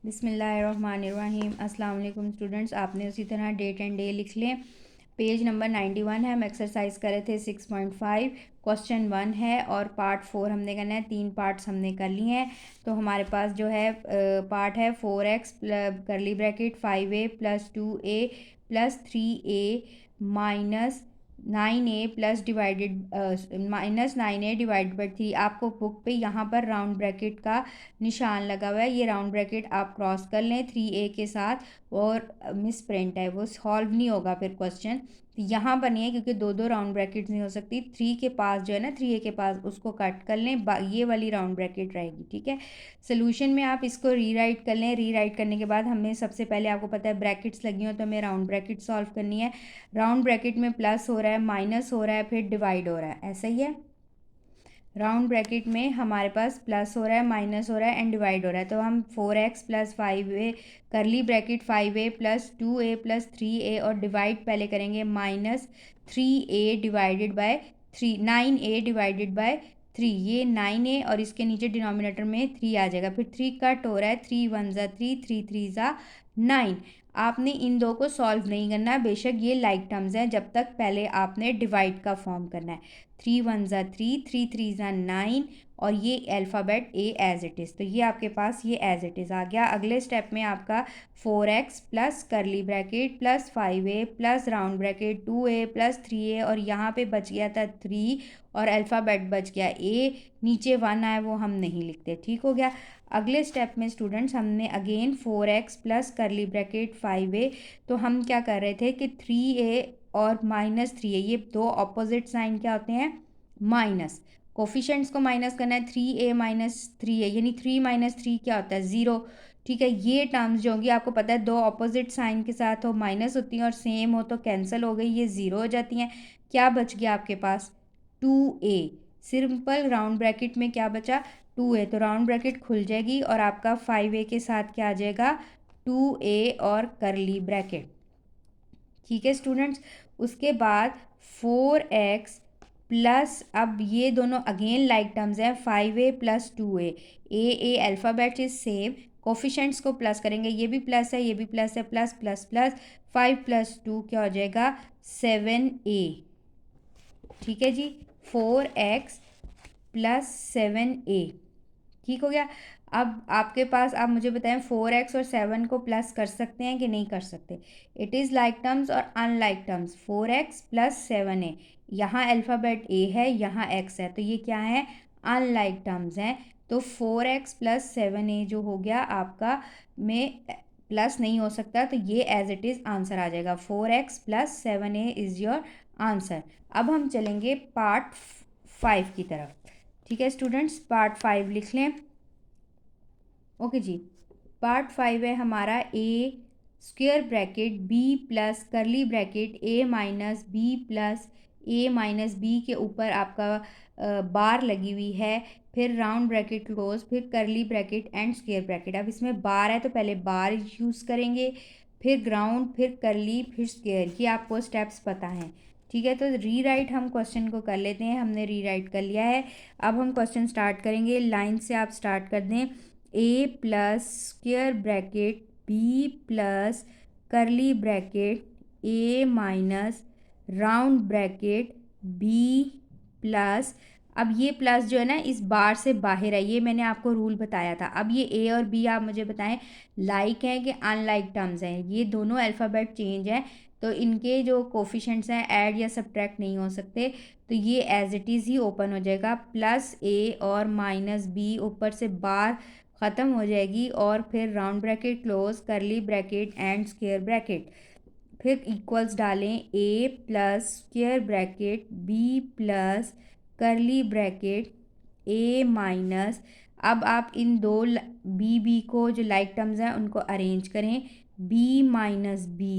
बिस्मिल्लाहिर्रहमानिर्रहीम। अस्सलाम वालेकुम स्टूडेंट्स। आपने उसी तरह डेट एंड डे लिख लें। पेज नंबर 91 है। हम एक्सरसाइज करे थे 6.5। क्वेश्चन 1 है और पार्ट 4 हमने करना है। 3 पार्ट्स हमने कर लिए हैं। तो हमारे पास जो है पार्ट है 4x करली bracket 5a + 2a + 3a minus 9a plus divided -9a/3। आपको बुक पे यहाँ पर राउंड ब्रैकेट का निशान लगा हुआ है। ये राउंड ब्रैकेट आप क्रॉस कर लें 3a के साथ, और मिस प्रिंट है वो सॉल्व नहीं होगा फिर क्वेश्चन। यहाँ पर नहीं है क्योंकि दो दो राउंड ब्रैकेट नहीं हो सकती। 3 के पास जो है ना 3a के पास उसको कट कर लें, ये वाली राउंड ब्रैकेट रहेगी। ठीक है, सोल्यूशन में आप इसको रीराइट कर लें। रीराइट करने के बाद हमें सबसे पहले, आपको पता है ब्रैकेट्स लगी हो तो हमें राउंड ब्रैकेट सॉल्व करनी है। राउंड ब्रैकेट में प्लस हो रहा है, माइनस हो रहा है, फिर डिवाइड हो रहा है, ऐसा ही है। राउंड ब्रैकेट में हमारे पास प्लस हो रहा है, माइनस हो रहा है एंड डिवाइड हो रहा है। तो हम 4x + 5a करली ब्रैकेट 5a + 2a + 3a और डिवाइड पहले करेंगे -3a divided by 3, 9a divided by 3। ये 9a और इसके नीचे डिनोमिनेटर में 3 आ जाएगा। फिर 3 कट हो रहा है, 3 × 1 = 3, 3 × 3 = 9। आपने इन दो को सॉल्व नहीं करना, बेशक ये लाइक टर्म्स हैं, जब तक पहले आपने डिवाइड का फॉर्म करना है। 3 × 1 = 3, 3 × 3 = 9 और ये alphabet a as it is. तो ये आपके पास ये एज इट इज़ आ गया। अगले स्टेप में आपका 4x + करली bracket + 5a + round bracket 2a + 3a और यहाँ पे बच गया था 3 और अल्फ़ाबेट बच गया a, नीचे 1 आया वो हम नहीं लिखते। ठीक हो गया। अगले स्टेप में स्टूडेंट्स हमने अगेन 4x + करली ब्रैकेट 5a, तो हम क्या कर रहे थे कि 3a और -3a, ये दो ऑपोजिट साइन क्या होते हैं, माइनस। कोफिशेंट्स को माइनस करना है, 3a - 3a यानी 3 - 3 क्या होता है, 0। ठीक है, ये टर्म्स जो होंगी आपको पता है दो ऑपोजिट साइन के साथ हो माइनस होती हैं और सेम हो तो कैंसिल हो गई, ये 0 हो जाती हैं। क्या बच गया आपके पास, 2a। सिंपल राउंड ब्रैकेट में क्या बचा, 2a, तो राउंड ब्रैकेट खुल जाएगी और आपका 5a के साथ क्या आ जाएगा, 2a और करली ब्रैकेट। ठीक है स्टूडेंट्स, उसके बाद 4x प्लस, अब ये दोनों अगेन लाइक टर्म्स हैं, 5a + 2a। a alphabet is same, coefficients को प्लस करेंगे, ये भी प्लस है, ये भी प्लस है, प्लस प्लस प्लस 5 + 2 क्या हो जाएगा, 7a। ठीक है जी, 4x + 7a। ठीक हो गया। अब आपके पास, आप मुझे बताएं 4x और 7 को प्लस कर सकते हैं कि नहीं कर सकते। इट इज़ लाइक टर्म्स और अनलाइक टर्म्स। 4x + 7a, यहाँ अल्फ़ाबेट a है, यहाँ x है, तो ये क्या है, अनलाइक टर्म्स हैं। तो 4x + 7a जो हो गया आपका, में प्लस नहीं हो सकता, तो ये एज इट इज़ आंसर आ जाएगा। 4x + 7a is your answer. अब हम चलेंगे पार्ट 5 की तरफ। ठीक है स्टूडेंट्स, पार्ट 5 लिख लें। ओके जी, पार्ट 5 है हमारा, a स्क्वायर ब्रैकेट b + करली bracket a - b + a - b के ऊपर आपका बार लगी हुई है, फिर राउंड ब्रैकेट क्लोज, फिर करली ब्रैकेट एंड स्क्वायर ब्रैकेट। अब इसमें बार है तो पहले बार यूज़ करेंगे, फिर ग्राउंड, फिर करली, फिर स्क्वायर। ये आपको स्टेप्स पता हैं। ठीक है, तो रीराइट हम क्वेश्चन को कर लेते हैं। हमने रीराइट कर लिया है। अब हम क्वेश्चन स्टार्ट करेंगे। लाइन से आप स्टार्ट कर दें, a + स्क्वायर ब्रैकेट b + करली bracket a - round bracket b plus, अब ये प्लस जो है ना इस बार से बाहर है, ये मैंने आपको रूल बताया था। अब ये a और b आप मुझे बताएं लाइक हैं कि अनलाइक टर्म्स हैं। ये दोनों अल्फ़ाबेट चेंज हैं, तो इनके जो कोफिशेंट्स हैं ऐड या सब्ट्रैक्ट नहीं हो सकते, तो ये एज इट इज़ ही ओपन हो जाएगा। +a और -b, ऊपर से बार ख़त्म हो जाएगी और फिर राउंड ब्रैकेट क्लोज, करली ब्रैकेट एंड स्क्वायर ब्रैकेट, फिर इक्वल्स डालें, a + स्क्वायर ब्रैकेट b + करली ब्रैकेट a - अब आप इन दो b को जो लाइक टर्म्स हैं उनको अरेंज करें, b - b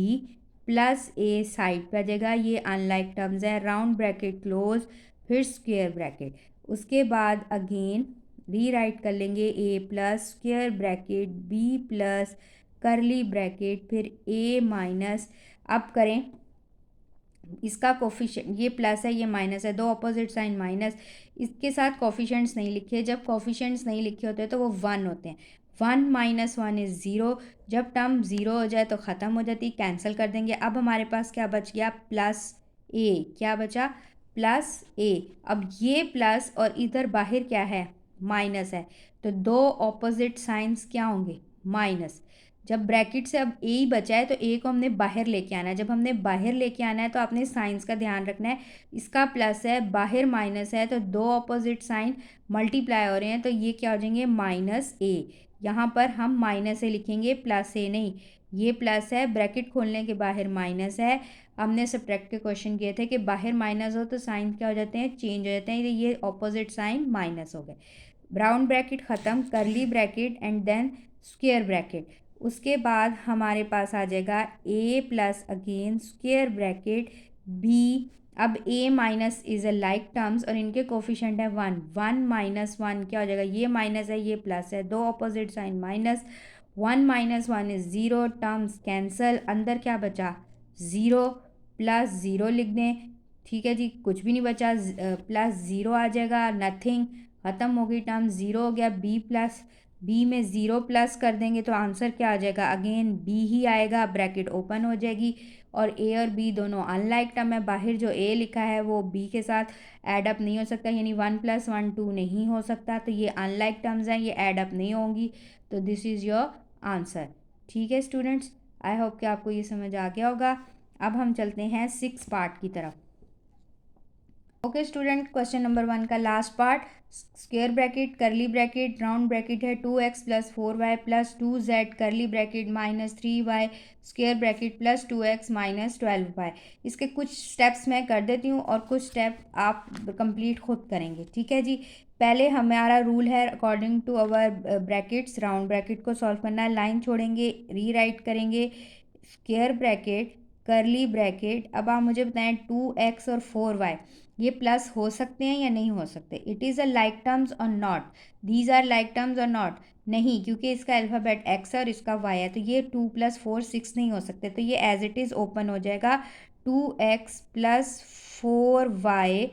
+ a साइड पे आ जाएगा, ये अनलाइक टर्म्स है, राउंड ब्रैकेट क्लोज, फिर स्क्वायर ब्रैकेट। उसके बाद अगेन रीराइट कर लेंगे, a + स्क्वायर ब्रैकेट b + करली ब्रैकेट फिर a - अब करें इसका कोफिशिएंट, ये प्लस है ये माइनस है, दो अपोजिट साइन माइनस, इसके साथ कोफिशिएंट्स नहीं लिखे। जब कोफिशिएंट्स नहीं लिखे होते तो वो 1 होते हैं। 1 माइनस 1 इज़ 0। जब टर्म 0 हो जाए तो ख़त्म हो जाती, कैंसिल कर देंगे। अब हमारे पास क्या बच गया, प्लस ए। क्या बचा, प्लस ए। अब ये प्लस और इधर बाहर क्या है, माइनस है, तो दो ऑपोजिट साइंस क्या होंगे, माइनस। जब ब्रैकेट से अब ए ही बचा है तो ए को हमने बाहर लेके आना है। जब हमने बाहर लेके आना है तो आपने साइंस का ध्यान रखना है। इसका प्लस है, बाहर माइनस है, तो दो ऑपोजिट साइन मल्टीप्लाई हो रहे हैं, तो ये क्या हो जाएंगे, माइनस ए। यहाँ पर हम माइनस ए लिखेंगे, प्लस ए नहीं। ये प्लस है, ब्रैकेट खोलने के बाहर माइनस है। हमने सब्ट्रैक्ट के क्वेश्चन किए थे कि बाहर माइनस हो तो साइन क्या हो जाते हैं, चेंज हो जाते हैं। ये ऑपोजिट साइन माइनस हो गए। राउंड ब्रैकेट ख़त्म, curly bracket and then square bracket. उसके बाद हमारे पास आ जाएगा A plus again square bracket B. अब A minus is a like terms और इनके कोफिशेंट है 1। 1 माइनस 1 क्या हो जाएगा, ये माइनस है ये प्लस है, दो opposite sign minus. 1 minus 1 is 0, terms cancel, अंदर क्या बचा, 0 प्लस 0 लिख दें। ठीक है जी, कुछ भी नहीं बचा, प्लस 0 आ जाएगा, नथिंग, ख़त्म हो गई टर्म, 0 हो गया। बी प्लस, बी में 0 प्लस कर देंगे तो आंसर क्या आ जाएगा, अगेन बी ही आएगा, ब्रैकेट ओपन हो जाएगी। और ए और बी दोनों अनलाइक टर्म है, बाहर जो ए लिखा है वो बी के साथ ऐड अप नहीं हो सकता, यानी 1 + 1 2 नहीं हो सकता, तो ये अनलाइक टर्म्स हैं, ये ऐड अप नहीं होंगी, तो दिस इज़ योर आंसर। ठीक है स्टूडेंट्स, आई होप कि आपको ये समझ आ गया होगा। अब हम चलते हैं 6 पार्ट की तरफ। ओके स्टूडेंट, क्वेश्चन नंबर 1 का लास्ट पार्ट, स्क्वायर ब्रैकेट, करली ब्रैकेट, राउंड ब्रैकेट है 2x + 4y + 2z, करली bracket, -3y, square bracket, +2x - 12y। इसके कुछ स्टेप्स मैं कर देती हूँ और कुछ स्टेप आप कंप्लीट खुद करेंगे। ठीक है जी, पहले हमारा रूल है according to our brackets, round bracket को सॉल्व करना है, लाइन छोड़ेंगे, रीराइट करेंगे, स्क्वायर ब्रैकेट, करली ब्रैकेट। अब आप मुझे बताएं 2x और 4y ये प्लस हो सकते हैं या नहीं हो सकते, it is a like terms और not, these are like terms और नॉट, नहीं, क्योंकि इसका अल्फ़ाबेट x है और इसका y है, तो ये 2 + 4 6 नहीं हो सकते, तो ये एज इट इज़ ओपन हो जाएगा। 2x + 4y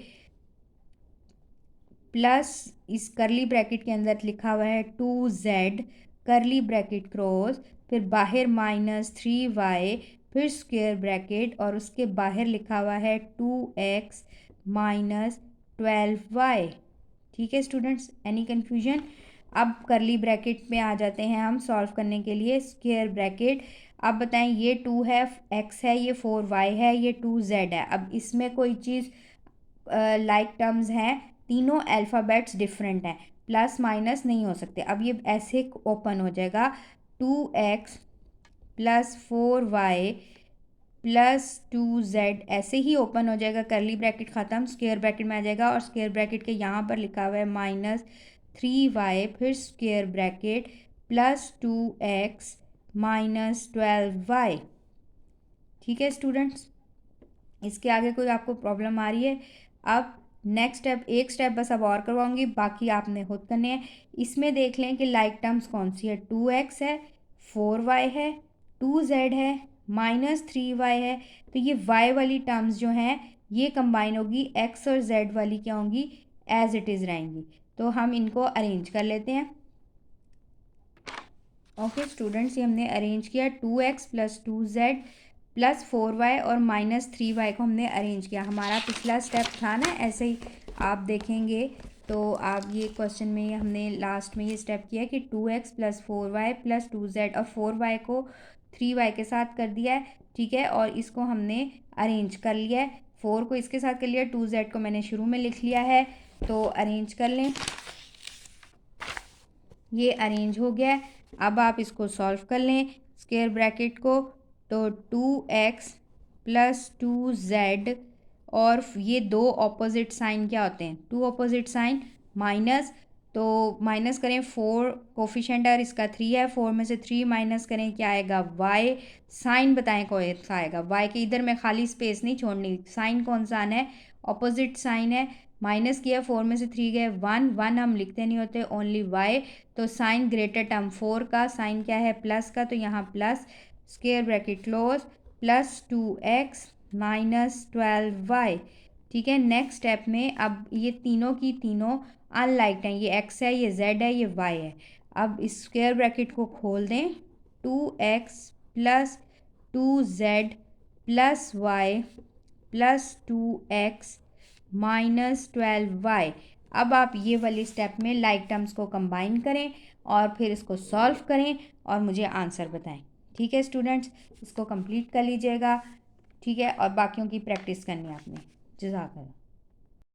प्लस इस करली ब्रैकेट के अंदर लिखा हुआ है 2z, करली ब्रैकेट क्लोज, फिर बाहर -3y, फिर स्क्वायर ब्रैकेट और उसके बाहर लिखा हुआ है 2x - 12y। ठीक है स्टूडेंट्स, एनी कन्फ्यूजन। अब करली ब्रैकेट में आ जाते हैं हम सॉल्व करने के लिए, स्क्वायर ब्रैकेट। अब बताएं, ये 2 है, x है, ये 4y है, ये 2z है। अब इसमें कोई चीज़ लाइक टर्म्स हैं, तीनों अल्फ़ाबेट्स डिफरेंट हैं, प्लस माइनस नहीं हो सकते। अब ये ऐसे ओपन हो जाएगा, 2x + 4y + 2z ऐसे ही ओपन हो जाएगा, करली ब्रैकेट ख़त्म, स्क्वायर ब्रैकेट में आ जाएगा और स्क्वायर ब्रैकेट के यहाँ पर लिखा हुआ है -3y, फिर स्क्वायर ब्रैकेट +2x - 12y। ठीक है स्टूडेंट्स, इसके आगे कोई आपको प्रॉब्लम आ रही है? अब नेक्स्ट स्टेप, एक स्टेप बस अब और करवाऊंगी, बाकी आपने खुद करने हैं। इसमें देख लें कि लाइक टर्म्स कौन सी है, 2x है, 4y है, 2z है, -3y है, तो ये y वाली टर्म्स जो हैं ये कंबाइन होगी, x और z वाली क्या होंगी, एज इट इज़ रहेंगी। तो हम इनको अरेंज कर लेते हैं। ओके स्टूडेंट्स, ये हमने अरेंज किया, 2x + 2z + 4y और -3y को हमने अरेंज किया। हमारा पिछला स्टेप था ना, ऐसे ही आप देखेंगे तो आप ये क्वेश्चन में हमने लास्ट में ये स्टेप किया कि 2x + 4y + 2z और 4y को 3y के साथ कर दिया है। ठीक है, और इसको हमने अरेंज कर लिया है, 4 को इसके साथ कर लिया, 2z को मैंने शुरू में लिख लिया है, तो अरेंज कर लें। ये अरेंज हो गया है। अब आप इसको सॉल्व कर लें, स्क्वायर ब्रैकेट को, तो 2x + 2z और ये दो ऑपोजिट साइन क्या होते हैं, टू ऑपोजिट साइन माइनस, तो माइनस करें, 4 कोफिशेंट है और इसका 3 है, 4 में से 3 माइनस करें, क्या आएगा, y। साइन बताएं कौन सा आएगा, y के इधर में खाली स्पेस नहीं छोड़नी, साइन कौन सा आना है, ऑपोजिट साइन है, माइनस किया, 4 में से 3 गए, 1 1 हम लिखते नहीं होते, ओनली y, तो साइन ग्रेटर टर्म 4 का साइन क्या है, प्लस का, तो यहाँ plus, square bracket close, +2x - 12y। ठीक है, नेक्स्ट स्टेप में अब ये तीनों की तीनों अनलाइक हैं, ये x है, ये z है, ये y है। अब इस स्क्वायर ब्रैकेट को खोल दें, 2x plus 2z plus y plus 2x minus 12y। अब आप ये वाली स्टेप में लाइक टर्म्स को कंबाइन करें और फिर इसको सॉल्व करें और मुझे आंसर बताएं। ठीक है स्टूडेंट्स, इसको कंप्लीट कर लीजिएगा। ठीक है, और बाकियों की प्रैक्टिस करनी है आपने। जज़ाकल्लाह।